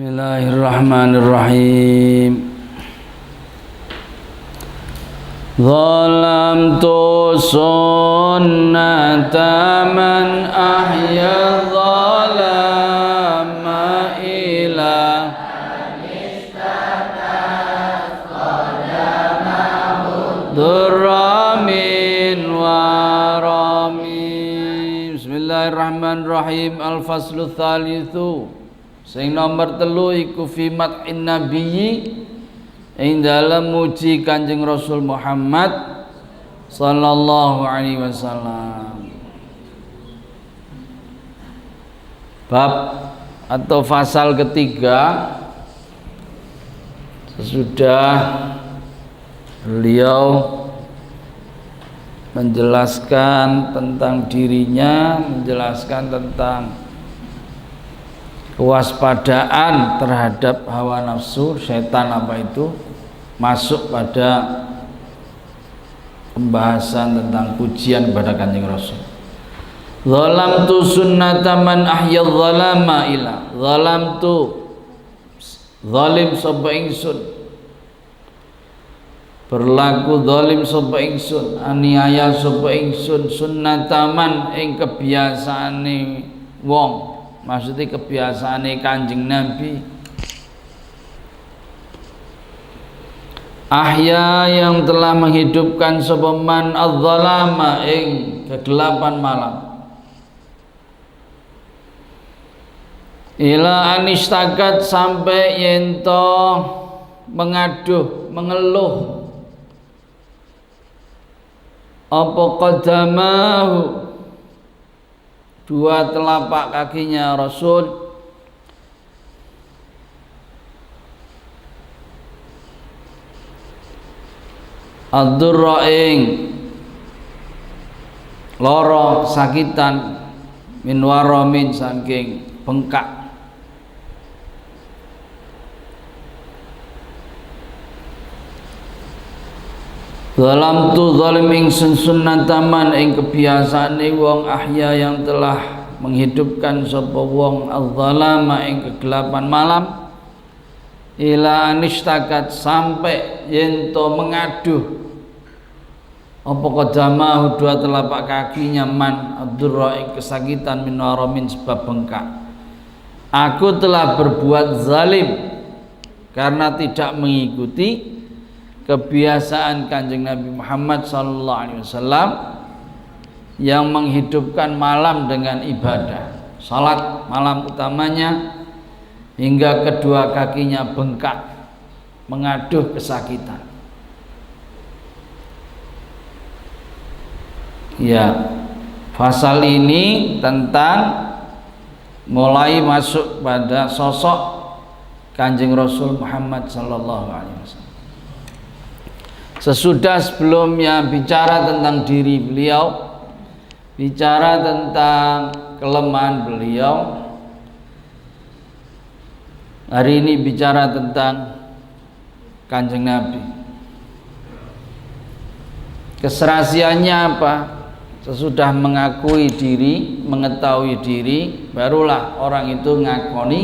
Bismillahirrahmanirrahim. Zalamtu sunnata man ahya zalama ila durramin warami. Bismillahirrahmanirrahim. Al-faslu tsalitsu. Sing nomor 3 iku fi madhin nabiyyi ing dalem muji Kanjeng Rasul Muhammad sallallahu alaihi wasallam. Bab atau fasal ketiga sesudah beliau menjelaskan tentang dirinya, menjelaskan tentang kewaspadaan terhadap hawa nafsu, setan apa itu, masuk pada pembahasan tentang pujian kepada Kanjeng Rasul. Zalamtu sunnata man ahya zalama ila. Zalamtu zalim sapa ingsun, berlaku zalim sapa ingsun, aniaya sapa ingsun sunnata man ing kebiasaane wong, maksudnya kebiasaane Kanjeng Nabi. Ahya yang telah menghidupkan sapa man adz-dzalama ing kegelapan malam. Ila anistakat sampai yento mengaduh, mengeluh apa qadamahu, dua telapak kakinya Rasul ad-durra ing lara sakitan min waramin saking bengkak. Zalamtu zalim ingsun sunnataman ing kebiasaane wong ahya yang telah menghidupkan sapa wong az-zalama ing kegelapan malam ila anistakat sampai yento mengaduh apa qadamahu dua telapak kakinya man ad-durra ing kesakitan min waramin sebab bengkak. Aku telah berbuat zalim karena tidak mengikuti kebiasaan Kanjeng Nabi Muhammad sallallahu alaihi wasallam yang menghidupkan malam dengan ibadah, salat malam utamanya, hingga kedua kakinya bengkak mengaduh kesakitan. Ya, pasal ini tentang mulai masuk pada sosok Kanjeng Rasul Muhammad sallallahu alaihi wasallam. Sesudah sebelumnya bicara tentang diri beliau, bicara tentang kelemahan beliau, hari ini bicara tentang Kanjeng Nabi. Keserasiannya apa? Sesudah mengakui diri, mengetahui diri, barulah orang itu ngakoni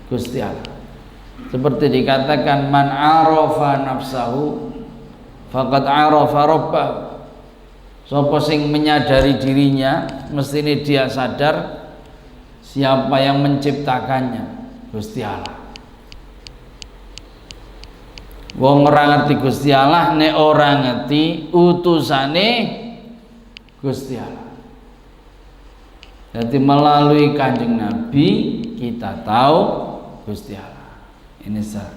Gusti Allah. Seperti dikatakan man arafa nafsahu faqad arafa rabbah. Sapa sing menyadari dirinya, mestine dia sadar siapa yang menciptakannya, Gusti Allah. Wong ora ngerti Gusti Allah nek ora ngerti utusane Gusti Allah. Jadi melalui Kanjeng Nabi kita tahu Gusti Allah. Ini sah.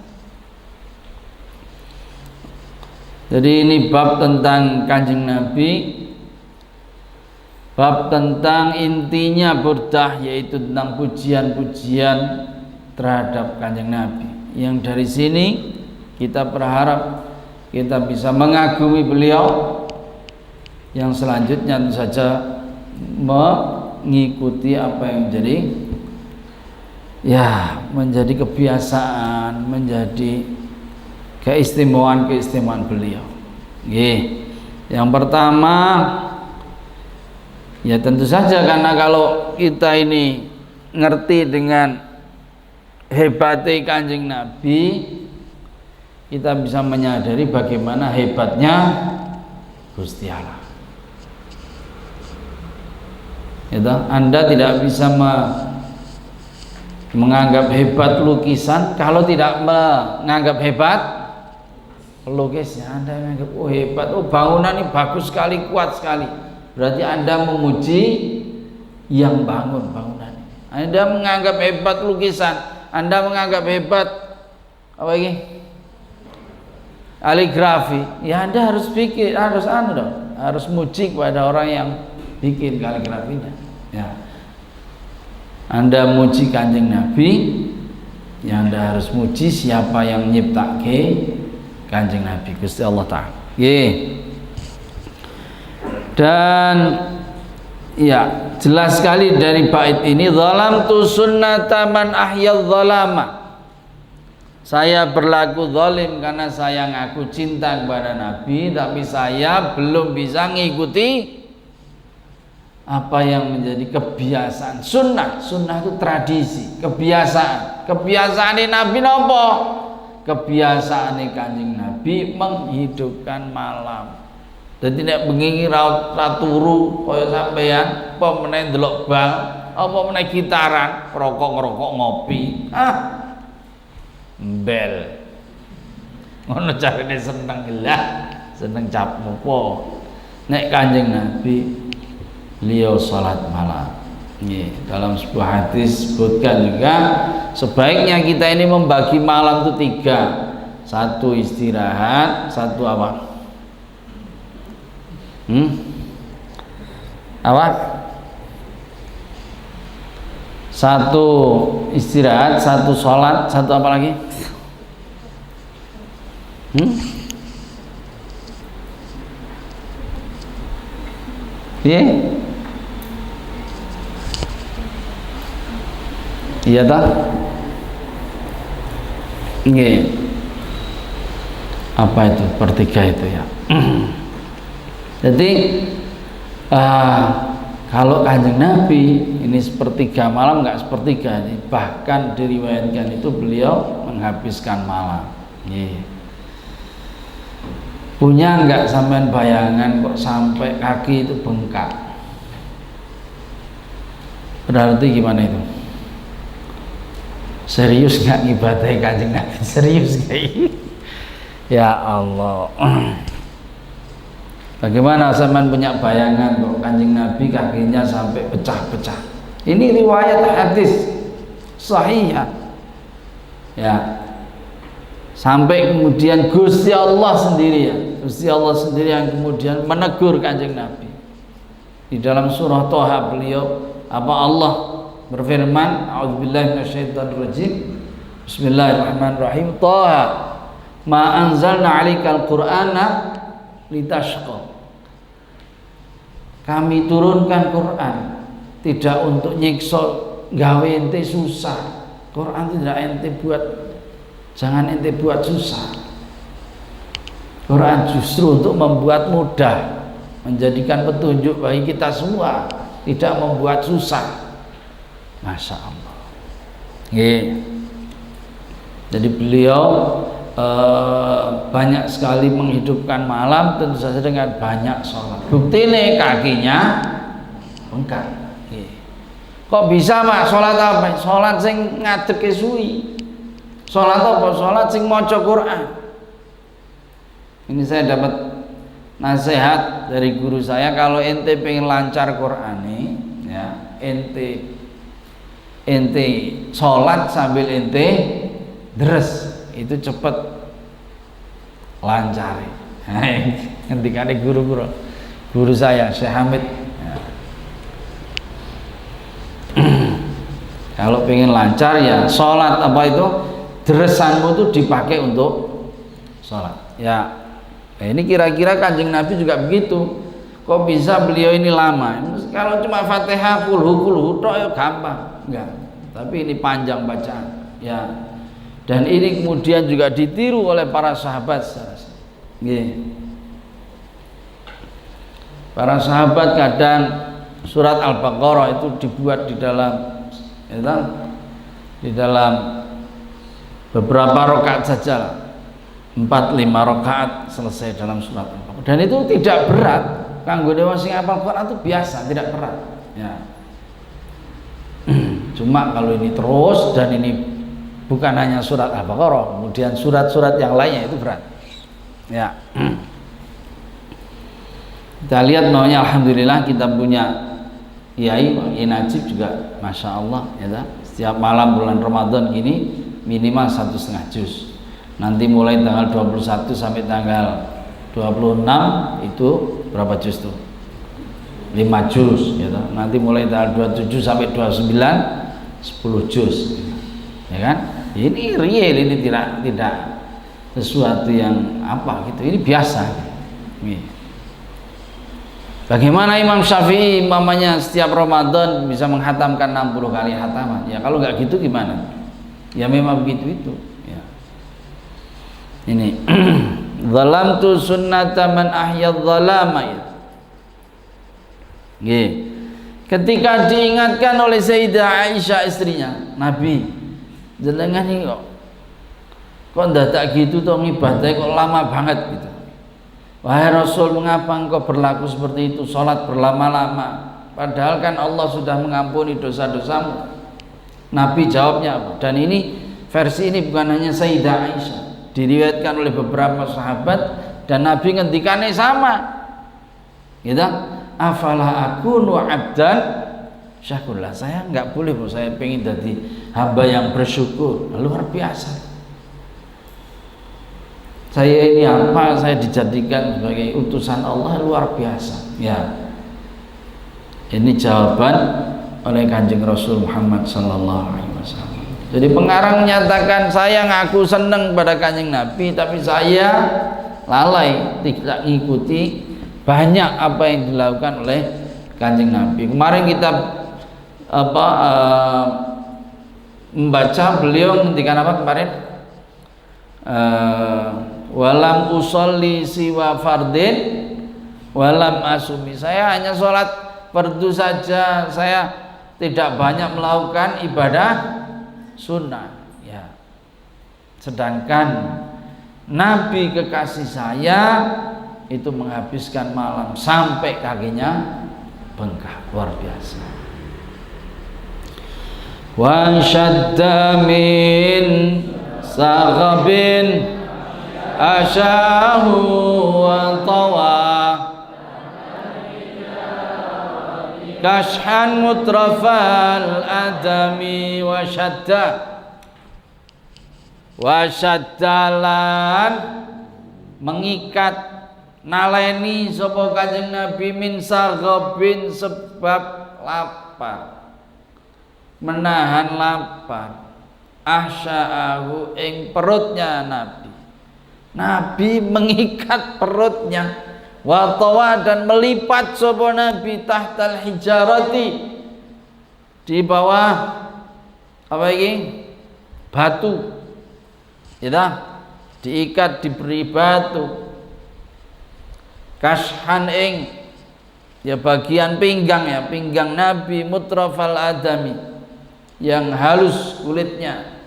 Jadi ini bab tentang Kanjeng Nabi, bab tentang intinya burdah, yaitu tentang pujian-pujian terhadap Kanjeng Nabi. Yang dari sini kita berharap kita bisa mengagumi beliau, yang selanjutnya tentu saja mengikuti apa yang menjadi kebiasaan, menjadi keistimewaan beliau. Yang pertama ya tentu saja karena kalau kita ini ngerti dengan hebatnya Kanjeng Nabi, kita bisa menyadari bagaimana hebatnya Gusti Allah. Gitu. Anda tidak bisa menganggap hebat lukisan kalau tidak menganggap hebat pelukisnya. Anda menganggap oh hebat, oh bangunan ini bagus sekali, kuat sekali. Berarti Anda memuji yang bangun bangunan. Anda menganggap hebat lukisan, Anda menganggap hebat apa ini? Kaligrafi. Ya Anda harus pikir, harus muji kepada orang yang bikin kaligrafinya. Ya. Anda muji Kanjeng Nabi, ya Anda harus muji siapa yang nyiptake Kanjeng Nabi, Gusti Allah Ta'ala. Dan ya jelas sekali dari bait ini, zalamtu sunnata man ahyadz zalama. Saya berlaku zalim karena saya ngaku cinta kepada Nabi, tapi saya belum bisa ngikuti apa yang menjadi kebiasaan. Sunnah itu tradisi, kebiasaan Nabi nopo? Kebiasaan Kanjeng Nabi menghidupkan malam. Dan tidak bengi raturu kaya sampean, apa meneh ndelok bal, apa meneh gitaran, ngerokok ngopi. Bel. Ngono carane seneng lah, seneng cap mopo. Nek Kanjeng Nabi beliau salat malam. Dalam sebuah hadis sebutkan juga sebaiknya kita ini membagi malam itu 3. 1 istirahat, 1 apa? Apa? 1 istirahat, 1 sholat, 1 apa lagi? Iya tak? Apa itu pertiga itu ya? Jadi kalau Kanjeng Nabi ini sepertiga malam, enggak sepertiga ini, bahkan diriwayatkan itu beliau menghabiskan malam. Punya enggak sampean bayangan kok sampai kaki itu bengkak? Berarti gimana itu? Serius nggak ngibadahi Kanjeng Nabi? Serius nggak? Ya Allah. Bagaimana sampean punya bayangan kok Kanjeng Nabi kakinya sampai pecah-pecah? Ini riwayat hadis sahih ya. Sampai kemudian Gusti Allah sendiri yang kemudian menegur Kanjeng Nabi. Di dalam surah Thaha beliau Allah berfirman, a'udzubillahi minasyaitonirrajim, bismillahirrahmanirrahim, Thaha ma anzalna 'alaikal qur'ana litashqa. Kami turunkan Quran tidak untuk nyiksa, gawe ente susah. Quran tidak ente buat, jangan ente buat susah. Quran justru untuk membuat mudah, menjadikan petunjuk bagi kita semua, tidak membuat susah. Masya Allah. Jadi beliau banyak sekali menghidupkan malam, tentu saja dengan banyak sholat. Bukti nih kakinya bengkak. Kok bisa mak sholat apa? Sholat sing ngadeg suwi. Sholat apa? Sholat sing maca Quran. Ini saya dapat nasihat dari guru saya, kalau ente pengen lancar Quran nih, ya ente sholat sambil ente deres, itu cepet lancar. Ngendikane guru saya Syekh Hamid ya. Kalau pengen lancar ya sholat apa itu, deresanmu itu dipakai untuk sholat ya. Ini kira-kira Kanjeng Nabi juga begitu. Kok bisa beliau ini lama? Kalau cuma Fatihah kulhu tok ya gampang, enggak. Tapi ini panjang bacaan ya. Dan ini kemudian juga ditiru oleh para sahabat. Para sahabat kadang surat Al-Baqarah itu dibuat di dalam beberapa rakaat saja, 4-5 rakaat selesai dalam surat Al-Baqarah. Dan itu tidak berat, kanggo dewa sing hafal Quran itu biasa, tidak berat ya. Cuma kalau ini terus dan ini bukan hanya surat Al-Baqarah, kemudian surat-surat yang lainnya itu berat ya. Kita lihat maunya, alhamdulillah kita punya kiai Najib juga, masya Allah ya. Setiap malam bulan Ramadan gini minimal 1,5 juz. Nanti mulai tanggal 21 sampai tanggal 26 itu berapa juz tuh? 5 juz gitu. Nanti mulai tanggal 27 sampai 29 10 juz ya kan. Ini real, ini tidak sesuatu yang apa gitu, ini biasa gitu. Bagaimana Imam Syafi'i mamanya setiap Ramadan bisa menghatamkan 60 kali hataman? Ya kalau nggak gitu gimana? Ya memang begitu itu ya. Ini zalamtu sunnata man ahya dzalama ya. Ketika diingatkan oleh Sayyidah Aisyah istrinya, Nabi, jenengan iki kok ndadak gitu toh ngibadahe kok lama banget gitu. Wahai Rasul, mengapa engkau berlaku seperti itu, sholat berlama-lama, padahal kan Allah sudah mengampuni dosa-dosamu? Nabi jawabnya apa? Dan ini versi ini bukan hanya Sayyidah Aisyah, diriwayatkan oleh beberapa sahabat, dan Nabi ngendikannya sama gitu. Afala akunu abdan syakurlah, saya nggak boleh bro, saya pengen jadi hamba yang bersyukur. Luar biasa, saya ini apa, saya dijadikan sebagai utusan Allah, luar biasa ya. Ini jawaban oleh Kanjeng Rasul Muhammad sallallahu alaihi wasallam. Jadi pengarang menyatakan, saya ngaku seneng pada Kanjeng Nabi, tapi saya lalai tidak mengikuti banyak apa yang dilakukan oleh Kanjeng Nabi. Kemarin kita membaca beliau ngendikan apa kemarin? Walam usolli siwa fardin walam asumi, saya hanya sholat fardu saja, saya tidak banyak melakukan ibadah sunnah ya. Sedangkan Nabi kekasih saya itu menghabiskan malam sampai kakinya bengkak, luar biasa. Wa syadda min saghabin asyahu wa tawa kashan mutrafal adami wa syaddalan mengikat naleni sapa Kanjeng Nabi min saghabin sebab lapar, menahan lapar, asya'ahu ing perutnya Nabi. Nabi mengikat perutnya, watawa dan melipat sapa Nabi tahtal hijarati, di bawah apa ini? Batu. Ya, diikat, diberi batu. Kashan ing ya bagian pinggang ya, pinggang Nabi mutrafal adami yang halus kulitnya.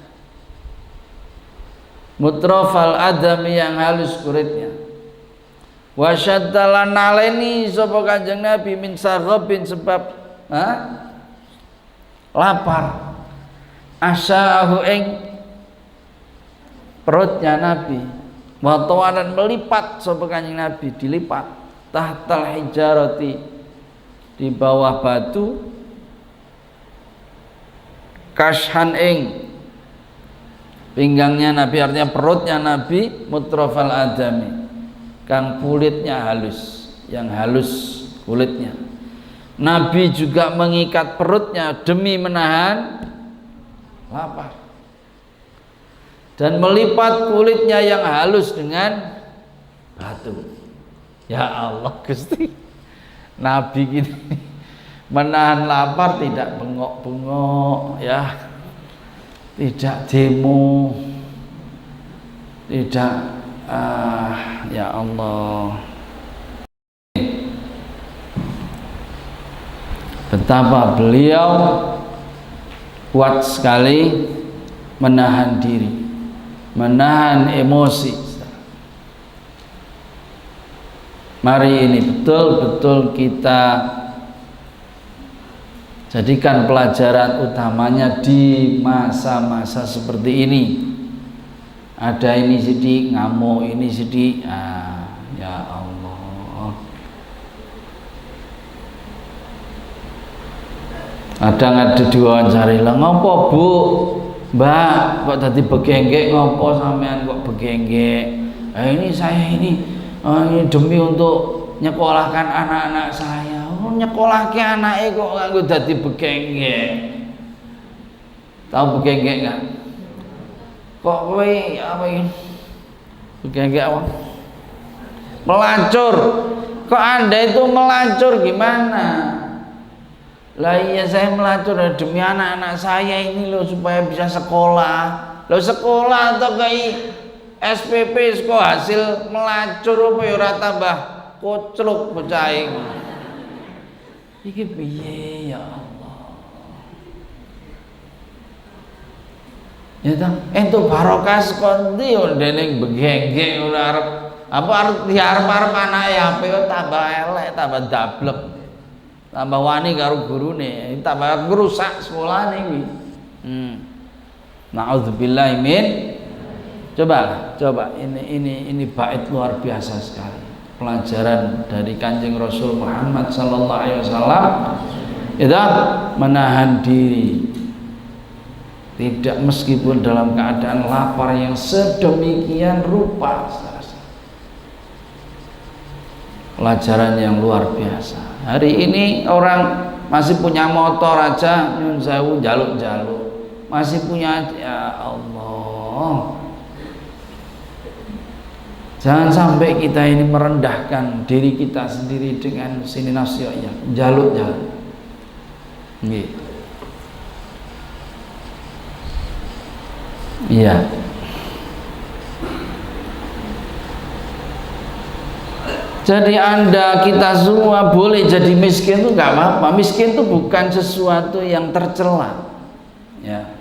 Mutrafal adami yang halus kulitnya. Wa syaddalan naleni sapa Kanjeng Nabi min saghabin sebab lapar. Asyahu ing perutnya Nabi. Wa tawanan melipat sapa Kanjeng Nabi, dilipat tahtal hijarati, di bawah batu. Kashan ing pinggangnya Nabi, artinya perutnya Nabi, mutrafal adami kang kulitnya halus, yang halus kulitnya. Nabi juga mengikat perutnya demi menahan lapar dan melipat kulitnya yang halus dengan batu. Ya Allah Gusti, Nabi gini menahan lapar, tidak bengok-bengok ya, tidak demo, tidak ya Allah. Betapa beliau kuat sekali menahan diri menahan emosi. Mari ini betul-betul kita jadikan pelajaran utamanya di masa-masa seperti ini. Ada ini sedih, ngamuk, ini sedih. Ya Allah. Kadang ada diwawancari, lah ngopo Bu? Mbak, kok tadi begenggek, ngopo sampean kok begenggek? Ini saya ini demi untuk nyekolahkan anak-anak saya. Nyekolahke anake kok nganggo dadi begenggek. Tahu begenggek enggak? Kok kowe apa iki? Begenggek apa? Melacur. Kok Anda itu melacur gimana? Lah iya saya melacur demi anak-anak saya ini loh supaya bisa sekolah. Loh sekolah atau kayak SPP sekolah hasil melacur apa ya ora tambah kocluk bocah iki. Iki piye ya Allah. Ya ta, entuk barokah saka ndi yo ndene begenggek ora arep apa arep diarep-arep anake ape kok tambah elek, tambah dablek. Tambah wani karo gurune, tambah rusak sekolahane iki. Nauzubillahi min. Coba ini bait luar biasa sekali. Pelajaran dari Kanjeng Rasul Muhammad sallallahu alaihi wasallam itu menahan diri, tidak meskipun dalam keadaan lapar yang sedemikian rupa. Pelajaran yang luar biasa. Hari ini orang masih punya motor aja nyun sewu jaluk-jaluk, masih punya, ya Allah. Jangan sampai kita ini merendahkan diri kita sendiri dengan sini nasihatnya, jaluk-jaluk. Nggih. Iya. Jadi Anda, kita semua boleh jadi miskin itu nggak apa-apa. Miskin itu bukan sesuatu yang tercela. Ya.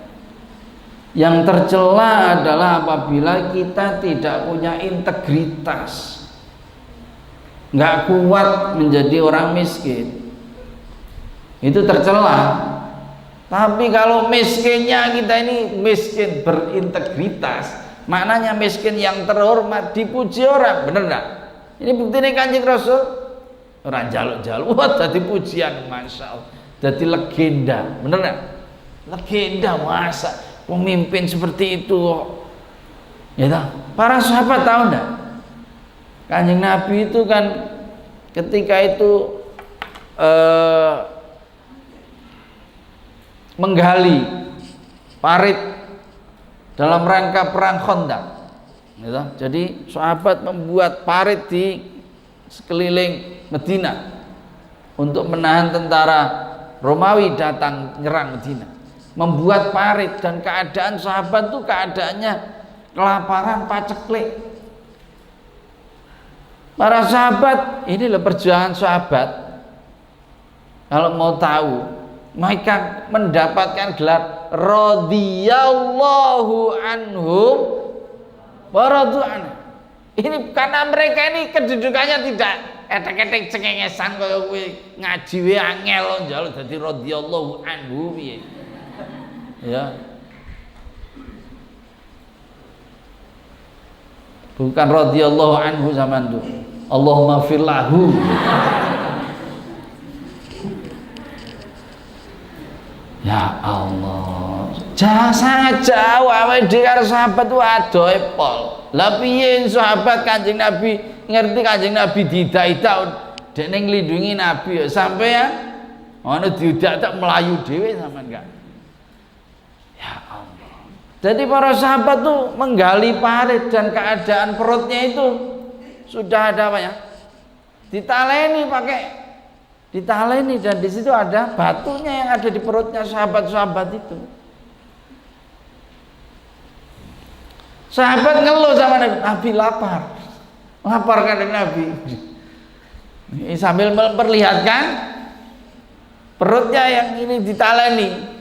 Yang tercela adalah apabila kita tidak punya integritas, nggak kuat menjadi orang miskin, itu tercela. Tapi kalau miskinnya kita ini miskin berintegritas, maknanya miskin yang terhormat, dipuji orang, bener nggak? Ini buktinya Kanjeng Rasul orang jaluk-jaluk, wah jadi pujian, masya Allah, jadi legenda, bener nggak? Legenda, masa pemimpin seperti itu, ya tak? Para sahabat tahu enggak? Kanjeng Nabi itu kan ketika itu menggali parit dalam rangka perang Khandaq, ya tak? Jadi sahabat membuat parit di sekeliling Medina untuk menahan tentara Romawi datang nyerang Medina. Membuat parit, dan keadaan sahabat tuh keadaannya kelaparan paceklik. Para sahabat, inilah perjuangan sahabat. Kalau mau tahu, mereka mendapatkan gelar radhiyallahu anhum wa radu anhu. Ini karena mereka ini kedudukannya tidak etek-etek cengengesan kaya kowe ngaji wae angel njaluk dadi radhiyallahu anhu piye. Ya, bukan radhiyallahu anhu zaman itu, Allahumma firlahu. Ya Allah, sangat jauh awake dhewe karo sahabat itu adohe pol. Lah piye sahabat Kanjeng Nabi ngerti Kanjeng Nabi didak-idak dekne nglindungi Nabi ya sampean ana diudak tak melayu dhewe sampean enggak. Ya Allah. Jadi para sahabat tuh menggali parit dan keadaan perutnya itu sudah ada apa ya? Ditaleni dan di situ ada batunya yang ada di perutnya sahabat-sahabat itu. Sahabat ngeluh sama Nabi, Nabi lapar. Laparkan Nabi. Sambil memperlihatkan perutnya yang ini ditaleni.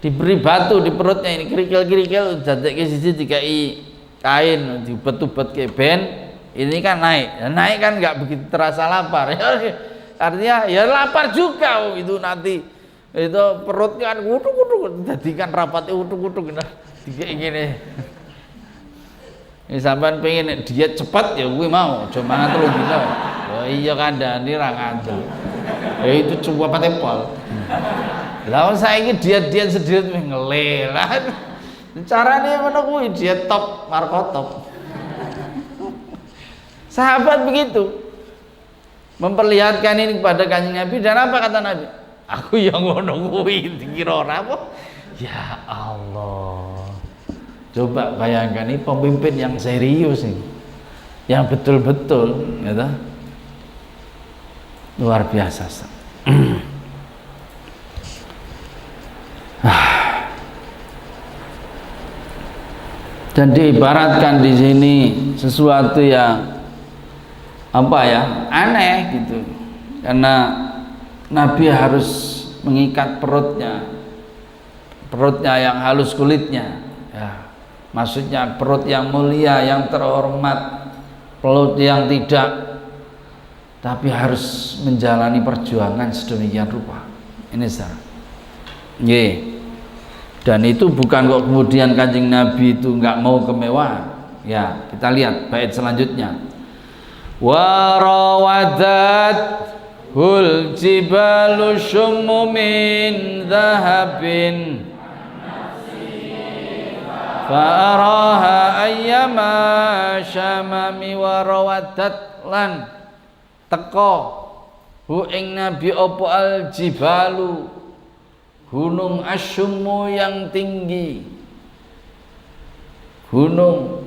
diberi batu di perutnya ini, kerikil-kerikil dadekke siji dikai kain diubet-ubet ke ben, ini kan naik kan nggak begitu terasa lapar. Artinya ya lapar juga itu nanti itu perutnya kan kutuk-kutuk, jadikan rapatnya kutuk-kutuk kayak gini. Ini sampean pengen diet cepat ya gue mau, cuma mangan 3 dina. Oh iya kandhane ra ngandel. Ya itu coba patepol. Lah saiki diet-diet sedikit ngelelan. Carane ngono kuwi diet top markotop. Sahabat begitu memperlihatkan ini kepada Kanjeng Nabi, dan apa kata Nabi? Aku yang ngono kuwi dikira ora apa? Ya Allah. Coba bayangkan ini pemimpin yang serius ini. Yang betul-betul gitu. Luar biasa. Dan diibaratkan di sini sesuatu yang apa ya, aneh gitu, karena Nabi harus mengikat perutnya yang halus kulitnya, ya, maksudnya perut yang mulia, yang terhormat, perut yang tidak, tapi harus menjalani perjuangan sedemikian rupa. Ini sah. Dan itu bukan kok kemudian Kanjeng Nabi itu nggak mau kemewahan. Ya, kita lihat bait selanjutnya. Wa rawadat hul jibalu shummu min dhahabin fa araha ayyama syamami wa rawadat lan teko hu ing Nabi apa al jibalu gunung asyummu yang tinggi, gunung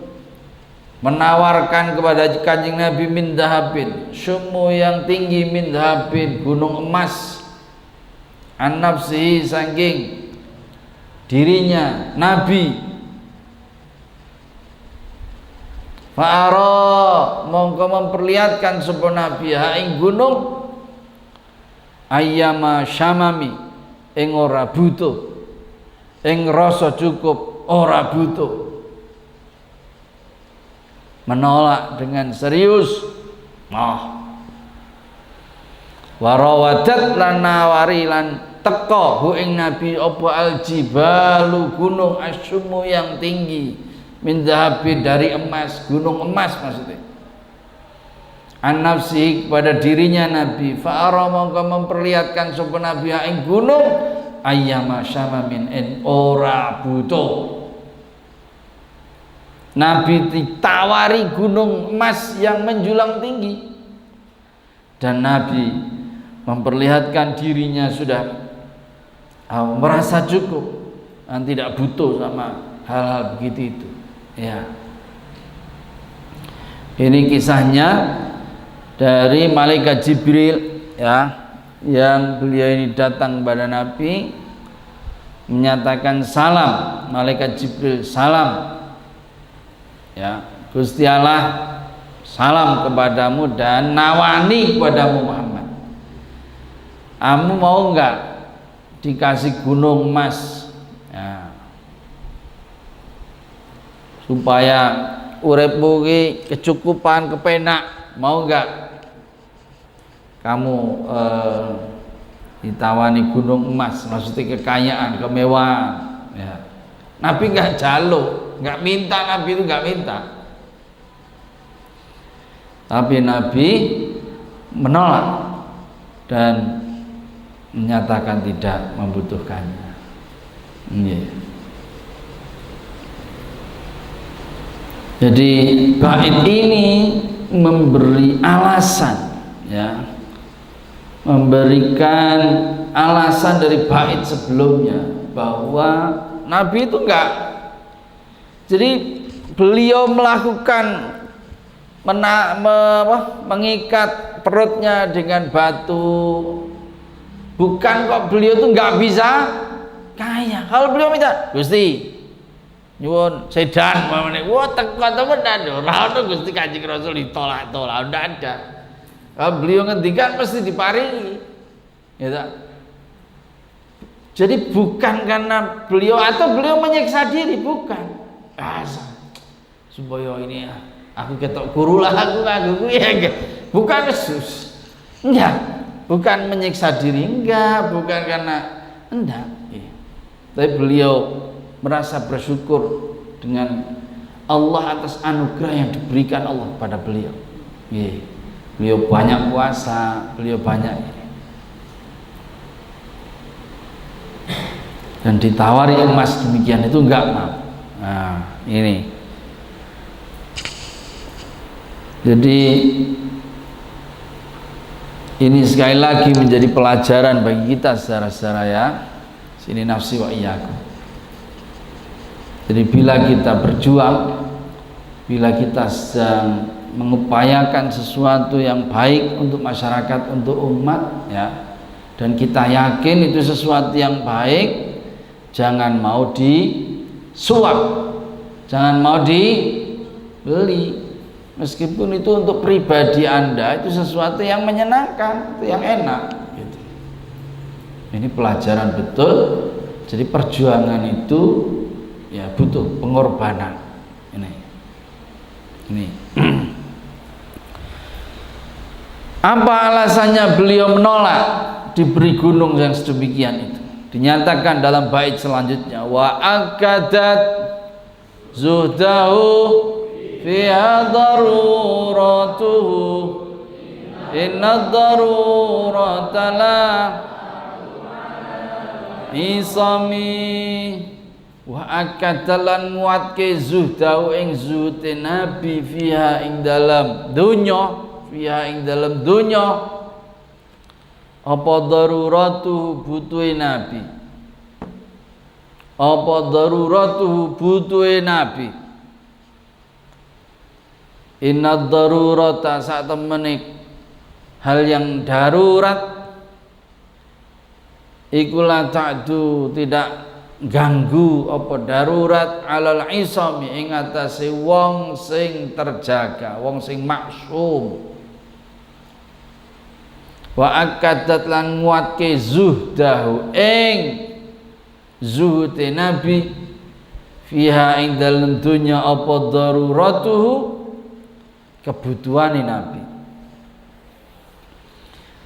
menawarkan kepada Kanjeng Nabi min dhahabin, syummu yang tinggi, min dhahabin gunung emas, an nafsihi saking dirinya Nabi. Fa'ara mongko memperlihatkan sapa Nabi ha ing gunung ayyama syamami ing ora butuh, ing rasa cukup ora butuh, menolak dengan serius. Warawadat lan nawari lan teka hu ing Nabi apa aljibalu gunung asyumu yang tinggi min dhahabi dari emas, gunung emas maksudnya, an nafsi pada dirinya Nabi. Fa'ara mongko memperlihatkan sapa Nabi ing gunung ayyama syamamin en ora butuh. Nabi ditawari gunung emas yang menjulang tinggi, dan Nabi memperlihatkan dirinya sudah merasa cukup dan tidak butuh sama hal-hal begitu itu. Ya, ini kisahnya dari malaikat Jibril, ya, yang beliau ini datang kepada Nabi menyatakan salam. Malaikat Jibril salam, ya, Gusti Allah salam kepadamu dan nawani kepadamu Muhammad, kamu mau enggak dikasih gunung emas, ya, supaya uripmu ki kecukupan, kepenak, mau enggak kamu ditawani gunung emas, maksudnya kekayaan, kemewahan, ya. Nabi enggak jaluk, enggak minta, Nabi itu enggak minta, tapi Nabi menolak dan menyatakan tidak membutuhkannya. Jadi bait ini memberi alasan, ya, memberikan alasan dari bait sebelumnya bahwa Nabi itu enggak, jadi beliau melakukan mengikat perutnya dengan batu bukan kok beliau itu enggak bisa kaya. Kalau beliau minta, Gusti nyuwun sedan mamane, wah teko temenan lho, ora ono Gusti Kanjeng Rasul ditolak-tolak, ndak ada. Kalau beliau ngendikan pasti diparingi, ya tak? Jadi bukan karena beliau atau beliau menyiksa diri, bukan. Supaya ini aku ketok guru lah aku ya, bukan Yesus. Enggak, bukan menyiksa diri, enggak, bukan karena enggak. Tapi beliau merasa bersyukur dengan Allah atas anugerah yang diberikan Allah pada beliau. Beliau banyak puasa, beliau banyak dan ditawari emas demikian itu enggak mau. Nah, ini. Jadi ini sekali lagi menjadi pelajaran bagi kita saudara-saudara ya. Sini nafsi wa iyyakum. Jadi bila kita berjuang, bila kita sedang mengupayakan sesuatu yang baik untuk masyarakat, untuk umat ya, dan kita yakin itu sesuatu yang baik, jangan mau disuap, jangan mau dibeli, meskipun itu untuk pribadi Anda itu sesuatu yang menyenangkan, itu yang enak gitu. Ini pelajaran betul. Jadi perjuangan itu ya butuh pengorbanan. Ini apa alasannya beliau menolak diberi gunung yang sedemikian itu? Dinyatakan dalam bait selanjutnya, wa akadat zuhdahu fiha daruratuhu inna darurata la isami. Wa akadalan nguatke zuhdahu ing zuhute Nabi fiha ing dalam dunya, fiha ing dalam dunya apa daruratuhu butuhe Nabi, apa daruratuhu butuhe Nabi. Inna darurata sak temene hal yang darurat iku la ta'du tidak ganggu apa darurat alal isami ing atase wong sing terjaga, wong sing maksum. Wa akadat lan nguatke zuhdahu ing zuhute Nabi fiha ing dalem dunya apa daruratuhu kebutuhane Nabi.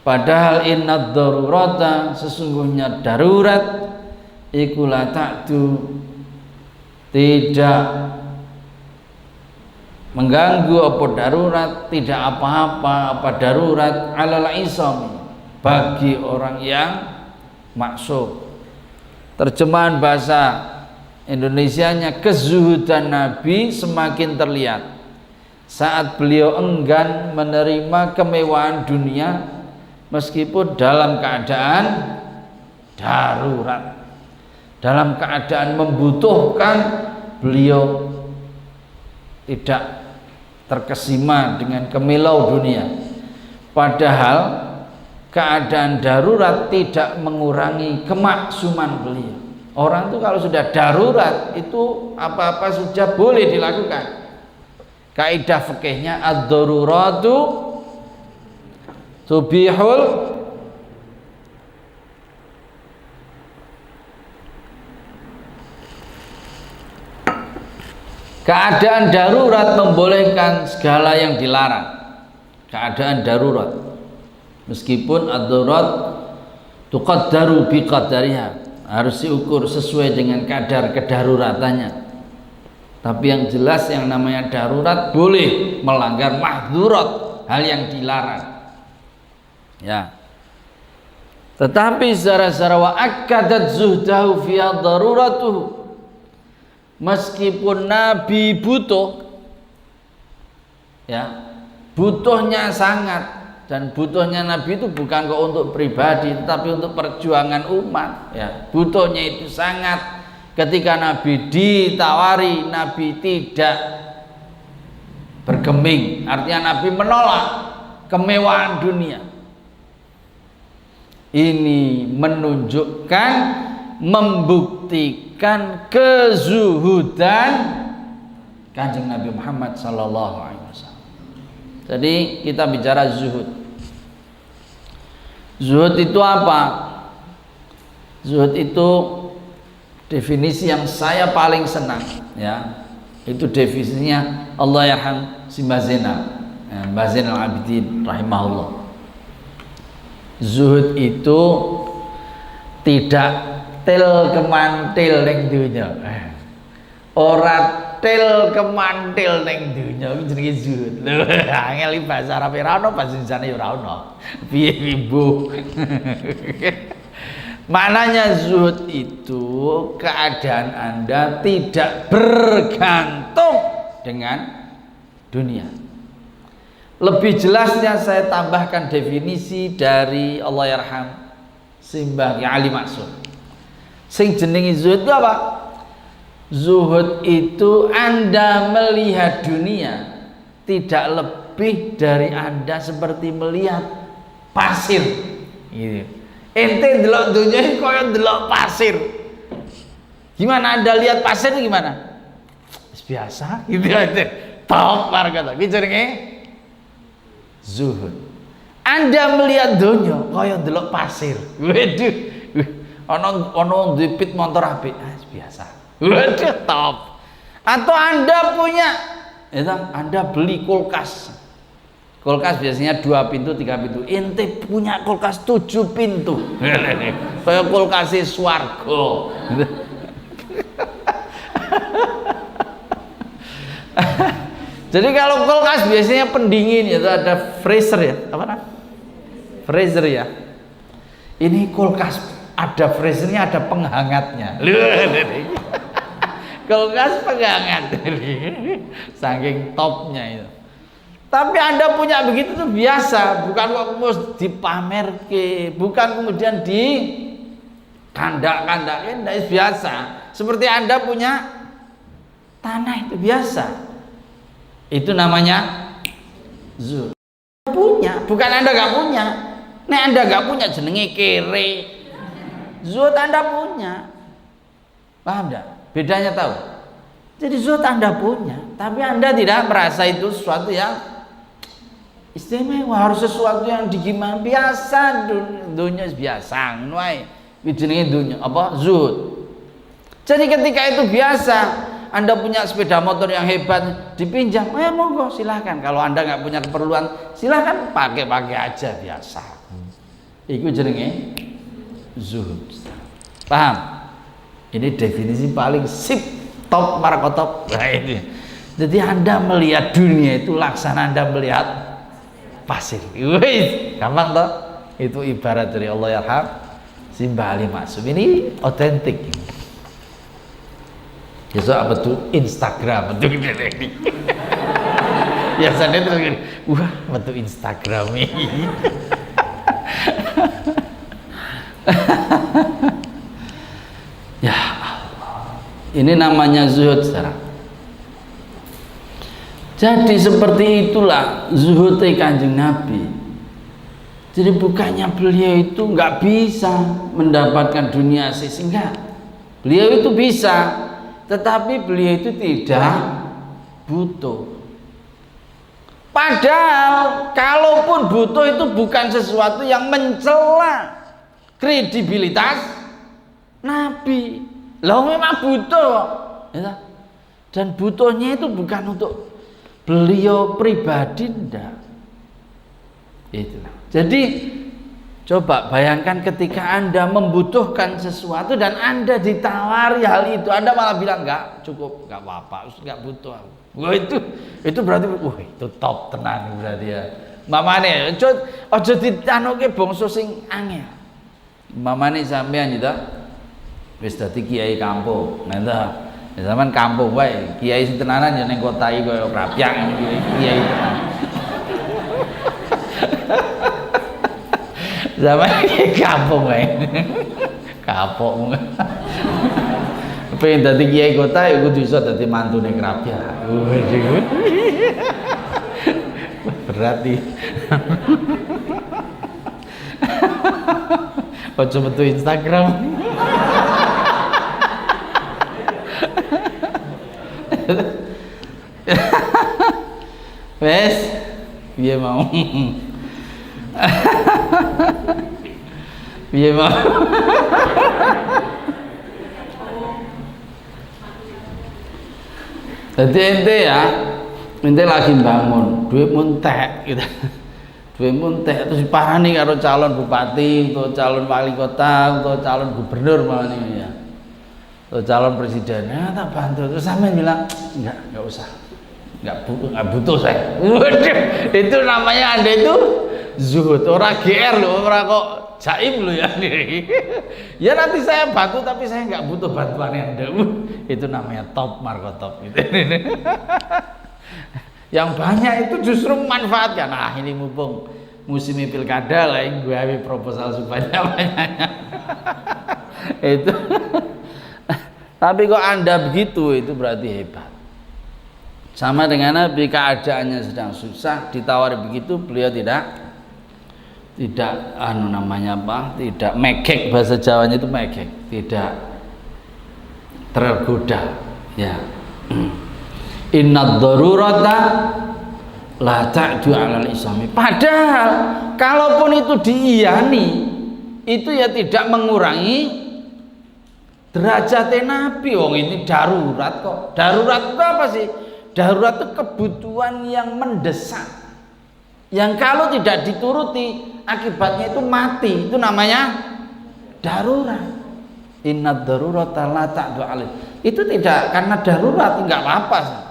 Padahal inna darurata sesungguhnya darurat iku la ta'du tidak mengganggu apa darurat, tidak apa-apa apa darurat alal isam bagi orang yang maksum. Terjemahan bahasa Indonesianya, kezuhudan Nabi semakin terlihat saat beliau enggan menerima kemewahan dunia meskipun dalam keadaan darurat, dalam keadaan membutuhkan. Beliau tidak terkesima dengan kemilau dunia, padahal keadaan darurat tidak mengurangi kemaksuman beliau. Orang itu kalau sudah darurat itu apa-apa sudah boleh dilakukan. Kaidah fikihnya ad-daruratu tubihul keadaan darurat membolehkan segala yang dilarang. Keadaan darurat, meskipun ad-darurat tuqaddaru biqadariha, harus diukur sesuai dengan kadar kedaruratannya. Tapi yang jelas yang namanya darurat boleh melanggar mahdurat, hal yang dilarang. Ya. Tetapi secara wa akadat zuhdahu fi daruratuhu, meskipun Nabi butuh, ya, butuhnya sangat, dan butuhnya Nabi itu bukan kok untuk pribadi, tetapi untuk perjuangan umat. Ya, butuhnya itu sangat. Ketika Nabi ditawari, Nabi tidak bergeming, artinya Nabi menolak kemewahan dunia. Ini menunjukkan, membuktikan kezuhudan Kanjeng Nabi Muhammad sallallahu alaihi wasallam. Jadi kita bicara zuhud. Zuhud itu apa? Zuhud itu definisi yang saya paling senang, ya. Itu definisinya Allah yarham si Mbah Zainal Abidin rahimahullah. Zuhud itu tidak til kemantil ning dunya. Ora til kemantil ning dunya iki jenenge zuhud. Lho, angel bahasa Arab ora ono, bahasa Indonesia ya ora ono. Piye ibu? Maknanya zuhud itu keadaan Anda tidak bergantung dengan dunia. Lebih jelasnya saya tambahkan definisi dari Allah yarham Simbah Ali Maksud. Sing jenenge zuhud itu apa? Zuhud itu Anda melihat dunia tidak lebih dari Anda seperti melihat pasir. Gitu. Ente delok dunia koyo delok pasir. Gimana Anda lihat pasir gimana? Biasa gitu aja. Top marga. Iki jenenge zuhud. Anda melihat dunia kaya delok pasir. Waduh. Ono ndipit motor apik. Biasa. Waduh, top. Atau Anda punya Anda beli kulkas. Kulkas biasanya 2 pintu, 3 pintu. Ente punya kulkas 7 pintu. Kaya kulkasnya swarga. Jadi kalau kulkas biasanya pendingin itu ada freezer ya, apa namanya? Freezer ya. Ini kulkas ada freezernya, ada penghangatnya. Kulkas penghangat. Saking topnya itu. Tapi Anda punya begitu tuh biasa, bukan kok mesti dipamerke, bukan kemudian di kandak-kandakin, tidak biasa. Seperti Anda punya tanah itu biasa. Itu namanya zuhud. Punya, bukan Anda nggak punya. Nek Anda nggak punya jenenge kere. Zuhud Anda punya. Paham enggak? Bedanya tahu? Jadi zuhud Anda punya, tapi Anda tidak merasa itu sesuatu yang istimewa, harus sesuatu yang digimana biasa, dunia biasa ngono ae. Iki jenenge dunia apa? Zuhud. Jadi ketika itu biasa, Anda punya sepeda motor yang hebat dipinjam, ya monggo silahkan. Kalau Anda nggak punya keperluan, silahkan pakai aja biasa. Iku jenenge zuhud. Paham? Ini definisi paling sip, top markotop. Nah ini. Jadi Anda melihat dunia itu laksana Anda melihat pasir. Wih, gampang toh? Itu ibarat dari Allah yarham Simbah Ali Maksum. Ini otentik. Besok apa tuh Instagram betul ini. Biasanya terus gini, wah betul Instagram ini. Ya Allah, ini namanya zuhud sekarang. Jadi seperti itulah zuhudnya Kanjeng Nabi. Jadi bukannya beliau itu nggak bisa mendapatkan dunia asisi, enggak. Beliau itu bisa, tetapi beliau itu tidak butuh. Padahal kalaupun butuh itu bukan sesuatu yang mencela kredibilitas Nabi. Lah memang butuh, ya. Dan butuhnya itu bukan untuk beliau pribadi, ndak. Itulah. Jadi coba bayangkan ketika Anda membutuhkan sesuatu dan Anda ditawari hal itu, Anda malah bilang enggak cukup, enggak apa-apa, enggak butuh. Wah itu berarti itu top tenan berarti ya. Mamane aja ditanoke bangsa sing angel. Mamane sampean itu wis dadi kiai kampung. Nah ta, zaman kampung wae, kiai sing tenanan ya ning kota iki koyo krapyak kiai tenan. Zaman kampung wae. Kapok. Pengen dadi kiai kota ya kudu iso dadi mantune krapyak. Berarti ojo metu Instagram. Wes, piye mau? Piye mau? Jadi ente lagi bangun, duit muntek gitu. Duit muntek terus diparani karo calon bupati, atau calon wali kota, atau calon gubernur malah nih ya. Atau calon presiden. Ya, tak bantu. Terus sampean bilang, enggak usah. Enggak butuh saya. Waduh, itu namanya Anda itu zuhud, orang GR loh, orang kok jaim loh ya. Ya nanti saya bantu tapi saya nggak butuh bantuan Anda. Itu namanya top Marco top gitu. Yang banyak itu justru memanfaatkan. Nah ini mumpung musim pilkada lah, yang gue proposal supaya banyak. Itu. Tapi kok Anda begitu, itu berarti hebat. Sama dengan Nabi, keadaannya sedang susah, ditawari begitu, beliau tidak tidak mekek, bahasa Jawanya itu mekek, tidak tergoda ya. Inna darurata la ta'du 'alal islami. Padahal kalaupun itu diiyani, itu ya tidak mengurangi derajat Nabi. Wong ini darurat kok. Darurat itu apa sih? Darurat itu kebutuhan yang mendesak, yang kalau tidak dituruti akibatnya itu mati. Itu namanya darurat. Inna darurata la ta'du 'alal. Itu tidak karena darurat, enggak apa-apa.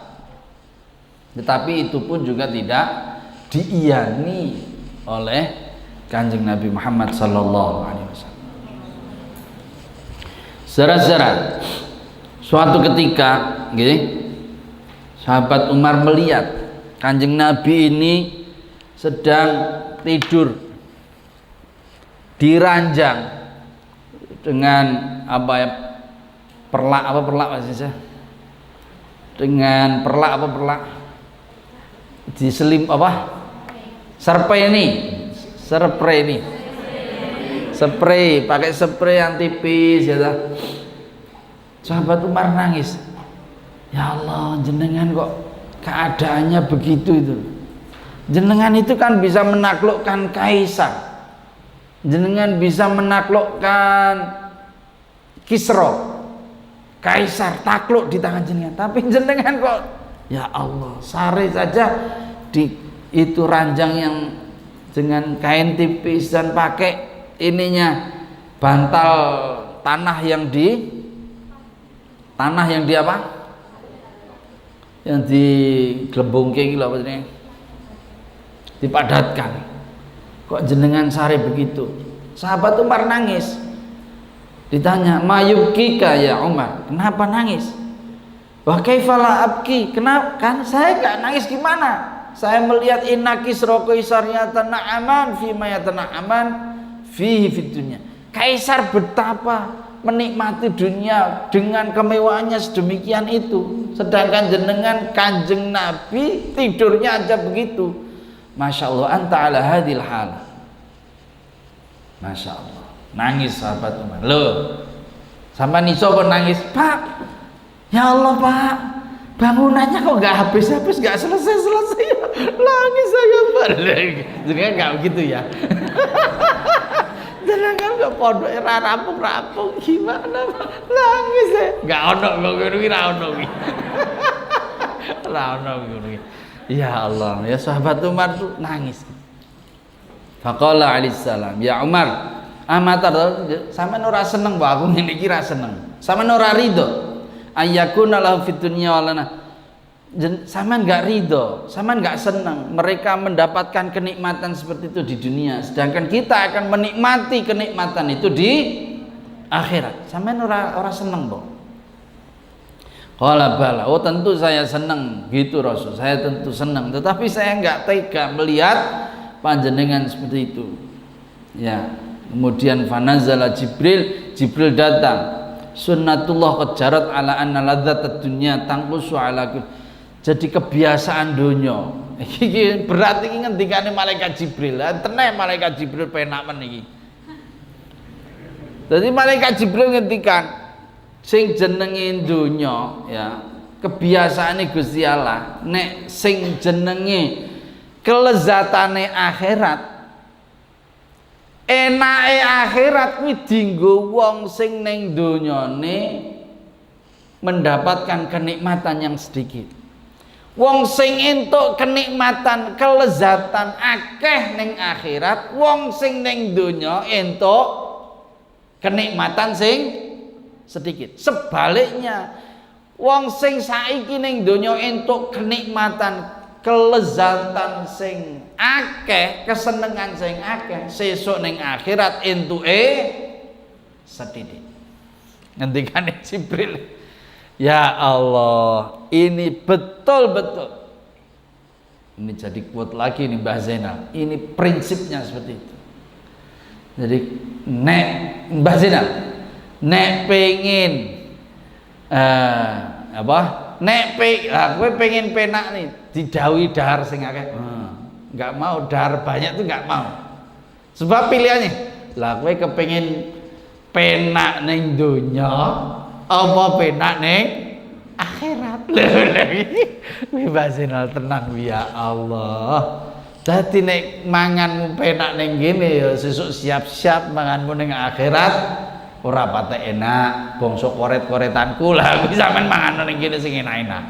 Tetapi itu pun juga tidak diiyani oleh Kanjeng Nabi Muhammad sallallahu alaihi wasallam. Saudara-saudara, suatu ketika sahabat Umar melihat Kanjeng Nabi ini sedang tidur di ranjang dengan perlak maksudnya, dengan perlak diselim spray, pakai spray yang tipis ya. Sahabat Umar nangis, ya Allah, jenengan kok keadaannya begitu itu. Jenengan itu kan bisa menaklukkan kaisar, jenengan bisa menaklukkan Kisra, kaisar takluk di tangan jenengan. Tapi jenengan kok, ya Allah, sare saja di itu ranjang yang dengan kain tipis dan pakai ininya bantal tanah yang di apa? Yang digelembungke iki lho apa jenenge? Dipadatkan. Kok jenengan sare begitu? Sahabat Umar nangis. Ditanya, "Mayubkika ya Umar?" Kenapa nangis? "Wa kaifala abki?" Kenapa? Kan saya enggak nangis gimana? Saya melihat inna Kisra kaisarnya tana'aman fi ma yatana'aman fihi fid dunya. Kaisar betapa menikmati dunia dengan kemewahannya sedemikian itu, sedangkan jenengan Kanjeng Nabi tidurnya aja begitu. Masya Allah, anta ala hadil hal. Masya Allah, nangis sahabat Umar. Loh, sampai niso kok nangis, Pak? Ya Allah Pak, bangunannya kok nggak habis-habis, nggak selesai-selesai. Nangis saya Pak. Jenengan nggak begitu ya? Jenengan nggak pondok rampung gimana Pak? Nangis saya. Nggak ono ngono. Ya Allah, ya sahabat Umar tuh nangis. Faqala alaihissalam, ya Umar, amatar sampean ora seneng mbok aku ngene iki ra seneng. Sampean ora ridho ayyakuna lahu fid dunya walana. Sampean enggak ridho, sampean enggak seneng mereka mendapatkan kenikmatan seperti itu di dunia, sedangkan kita akan menikmati kenikmatan itu di akhirat. Sampean ora seneng, Mbok. Qala bala, oh tentu saya senang gitu Rasul, saya tentu senang, tetapi saya enggak tega melihat panjenengan seperti itu. Ya, kemudian fanazala Jibril datang. Sunnatullah qad jarat ala anna ladzat dunya tanqusu ala. Jadi kebiasaan dunya. Iki berarti iki ngendikane malaikat Jibril. Tenan malaikat Jibril penak men iki. Jadi malaikat Jibril ngendikan sing jenenge donya ya kebiasaane Gusti Allah nek sing jenenge kelezatane akhirat Enake akhirat kuwi dienggo wong sing ning donyane mendapatkan kenikmatan yang sedikit. Wong sing entuk kenikmatan, kelezatan akeh ning akhirat, wong sing ning donya entuk kenikmatan sing sedikit. Sebaliknya, wong sing saiki ning donya entuk kenikmatan, kelezatan sing akeh, kesenengan sing akeh, sesuk ning akhirat entuke sedikit. Ngendikane Jibril, ya Allah, ini betul-betul. Ini jadi quote lagi nih Mbah Zainal. Ini prinsipnya seperti itu. Jadi nek Mbah Zainal, nek pengen kowe pengen penak nih, didhawuhi dahar sing akeh. Enggak mau, dahar banyak tuh enggak mau. Sebab pilihannya, lah kowe kepengin penak ning donya apa penak ning akhirat. Mbah Zainal tenang ya Allah. Dadi nek manganmu penak ning kene ya sesuk siap-siap manganmu ning akhirat ora patek enak, bangsa koret-koretanku lah kuwi sampean mangan ning kene sing enak-enak.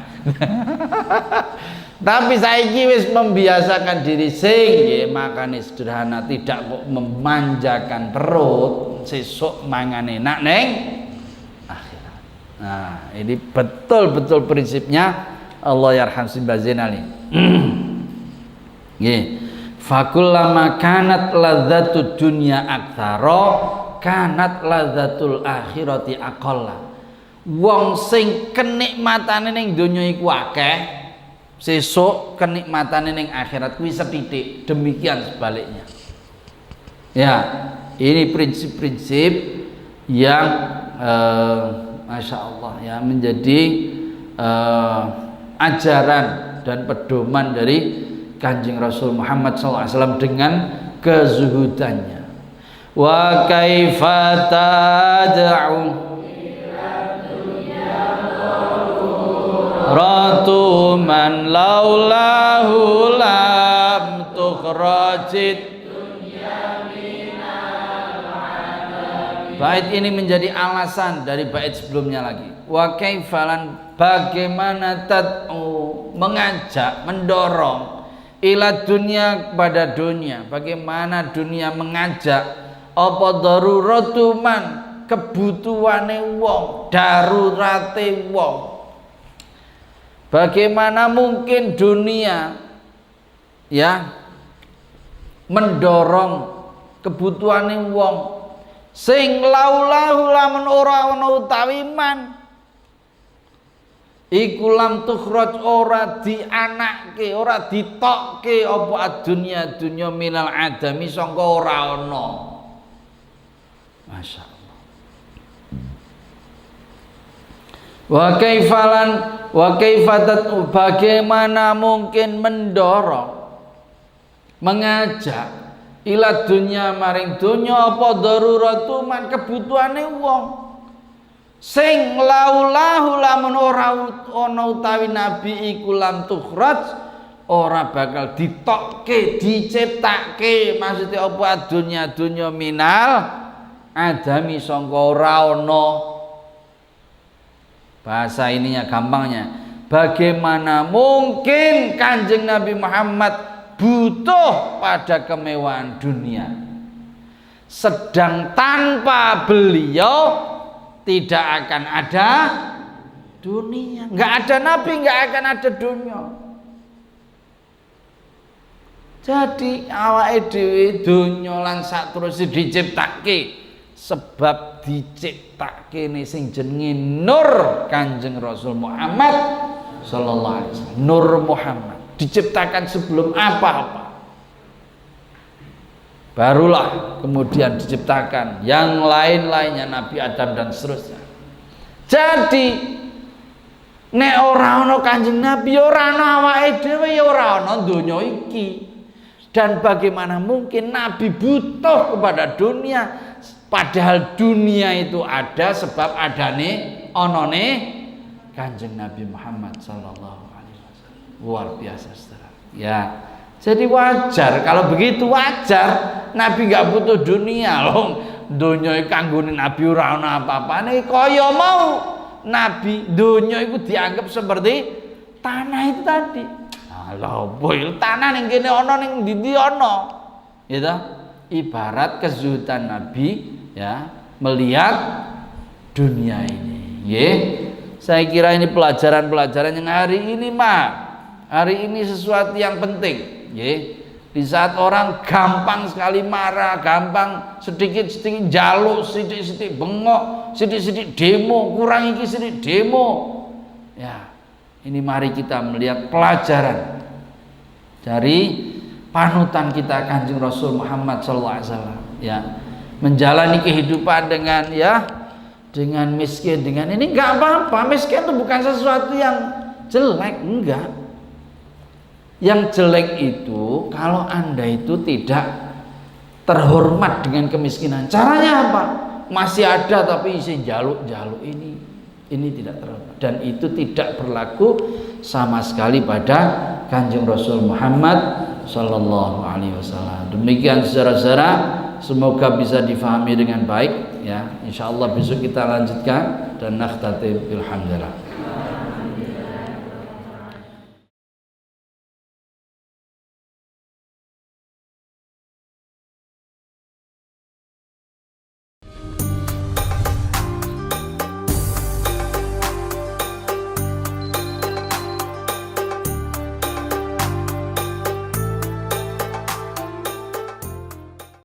Tapi saiki wis membiasakan diri sing nggih makane sederhana, tidak kok memanjakan perut, sesuk mangan enak ning akhirat. Nah, ini betul-betul prinsipnya Allah yarham Mbah Zainal ini. Nggih. Fakullama kanat ladzatud dunya aktsara kanat ladzatul akhirati aqalla. Wong sing kenikmatane ning donya iku akeh, sesuk kenikmatane ning akhirat kuwi sethithik. Demikian sebaliknya. Ya, ini prinsip-prinsip yang Masya Allah ya menjadi ajaran dan pedoman dari Kanjeng Rasul Muhammad SAW dengan kezuhudannya. Wa kaifa tad'u ratu man laulahu lam tukhrajit. Bait ini menjadi alasan dari bait sebelumnya lagi. Wa kaifalan, bagaimana tad'u, mengajak, mendorong, ila dunia, kepada dunia. Bagaimana dunia mengajak, apa daruratu man, kebutuhane wong, darurate wong. Bagaimana mungkin dunia ya mendorong kebutuhane wong sing laulahu lamun ora ana utawi man iku lam tukhraj, ora dianakke, ora ditokke apa adunya dunya minal adami sangka ora ana. Masyaallah. Wa kaifalan wa kaifatat, bagaimana mungkin mendorong, mengajak ila dunya maring dunya apa daruratu man, kebutuhane wong sing laulahu lamun ora ana utawi nabi iku lam tukhraj, ora bakal ditokke, diciptakke. Maksudnya apa dunya minal adami sangka ora ana. Bahasa ininya gampangnya, bagaimana mungkin Kanjeng Nabi Muhammad butuh pada kemewahan dunia, sedang tanpa beliau tidak akan ada dunia. Nggak ada nabi, nggak akan ada dunia. Jadi awake dhewe dunya lan saterusé diciptake sebab diciptake ne sing jenenge Nur Kanjeng Rasul Muhammad sallallahu alaihi wasallam. Nur Muhammad diciptakan sebelum apa-apa, barulah kemudian diciptakan yang lain-lainnya, Nabi Adam dan seterusnya. Jadi nek ora ana Kanjeng Nabi, ora ana awake dhewe, ya ora ana donya iki. Dan bagaimana mungkin Nabi butuh kepada dunia, padahal dunia itu ada sebab adane onone Kanjeng Nabi Muhammad sallallahu alaihi wasallam. Luar biasa saudara. Ya, jadi wajar kalau begitu, wajar Nabi gak butuh dunia loh. Donya kanggone Nabi ora ana apa-apane kaya mau Nabi donya itu dianggap seperti tanah itu tadi. Lha opo tanah ning kene ana ning ndi ana. Ya toh? Ibarat kezuhudan Nabi ya melihat dunia ini. Nggih. Saya kira ini pelajaran-pelajaran yang hari ini hari ini sesuatu yang penting. Nggih. Di saat orang gampang sekali marah, gampang sedikit-sedikit jaluk, sedikit-sedikit bengok, sedikit-sedikit demo, kurang iki sedikit demo. Ya, ini mari kita melihat pelajaran dari panutan kita Kanjeng Rasul Muhammad SAW. Ya, menjalani kehidupan dengan dengan miskin, dengan ini enggak apa-apa. Miskin itu bukan sesuatu yang jelek, enggak. Yang jelek itu kalau Anda itu tidak terhormat dengan kemiskinan. Caranya apa? Masih ada tapi isi jaluk-jaluk ini tidak terhormat dan itu tidak berlaku sama sekali pada Kanjeng Rasul Muhammad sallallahu alaihi wasallam. Demikian saudara-saudara, semoga bisa difahami dengan baik ya. Insyaallah besok kita lanjutkan dan nakhtatim bilhamdulillah.